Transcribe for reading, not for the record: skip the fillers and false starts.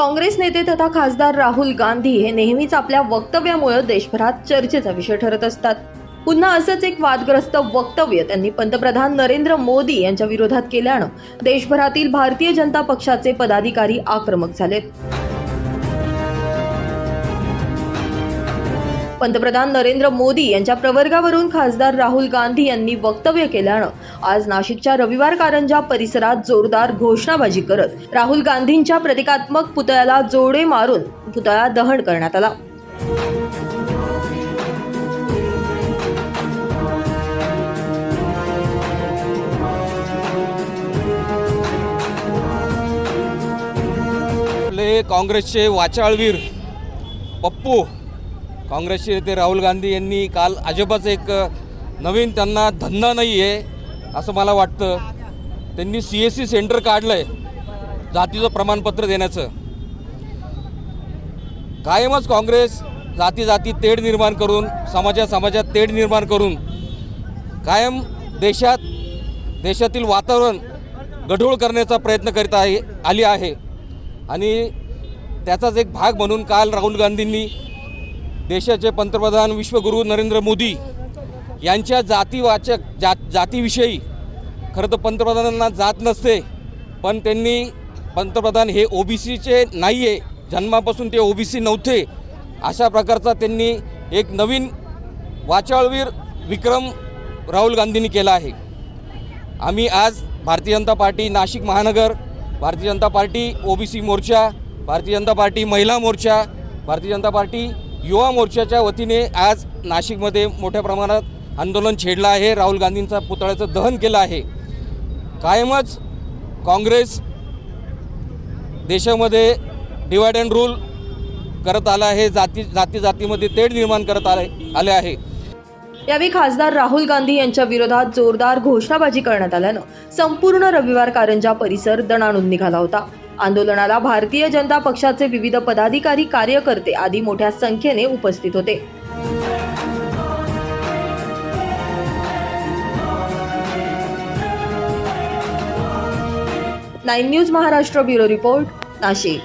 काँग्रेस नेते तथा खासदार राहुल गांधी हे नेहमीच आपल्या वक्तव्यामुळे देशभरात चर्चेचा विषय ठरत असतात। पुन्हा असंच एक वादग्रस्त वक्तव्य त्यांनी पंतप्रधान नरेंद्र मोदी यांच्या विरोधात केल्यानं देशभरातील भारतीय जनता पक्षाचे पदाधिकारी आक्रमक झालेत। पंतप्रधान नरेंद्र मोदी यांच्या प्रवर्गावरून खासदार राहुल गांधी यांनी वक्तव्य केल्यानं आज नाशिकच्या रविवार कारंजा परिसरात जोरदार घोषणाबाजी करत राहुल गांधींच्या प्रतिकात्मक पुतळ्याला जोडे मारून पुतळा दहन करण्यात आला। आपले काँग्रेसचे वाचाळवीर पप्पू काँग्रेसचे नेते राहुल गांधी यांनी काल अजबच एक नवीन त्यांना धंदा नाही आहे असं मला वाटतं। त्यांनी CSC सेंटर काढलं आहे जातीचं प्रमाणपत्र देण्याचं। कायमच काँग्रेस जाती तेढ निर्माण करून समाजात तेढ निर्माण करून कायम देशातील वातावरण गढूळ करण्याचा प्रयत्न करीत आली आहे आणि त्याचाच एक भाग म्हणून काल राहुल गांधींनी देशाचे पंतप्रधान विश्वगुरू नरेंद्र मोदी यांच्या जातीविषयी खरं तर पंतप्रधानांना जात नसते, पण त्यांनी पंतप्रधान हे OBCचे नाही आहे, जन्मापासून ते OBC नव्हते, अशा प्रकारचा त्यांनी एक नवीन वाचाळवीर विक्रम राहुल गांधींनी केला आहे। आम्ही आज भारतीय जनता पार्टी नाशिक महानगर, भारतीय जनता पार्टी OBC मोर्चा, भारतीय जनता पार्टी महिला मोर्चा, भारतीय जनता पार्टी युवा मोर्चाच्या वतीने आज नाशिकमध्ये मोठ्या प्रमाणात आंदोलन छेडलं आहे। राहुल गांधींचा पुतळ्याचं दहन केलं आहे। कायमच काँग्रेस देशामध्ये डिवाइड अँड रूल करत आला आहे, जातीमध्ये तेढ निर्माण करत आले आहे। यावेळी खासदार राहुल गांधी यांच्या विरोधात जोरदार घोषणाबाजी करण्यात आल्यानं संपूर्ण रविवार कारंजा परिसर दणाणून निघाला होता। आंदोलनाला भारतीय जनता पक्षाचे विविध पदाधिकारी, कार्यकर्ते आदी मोठ्या संख्येने उपस्थित होते। 9 news Maharashtra bureau report, Nashik.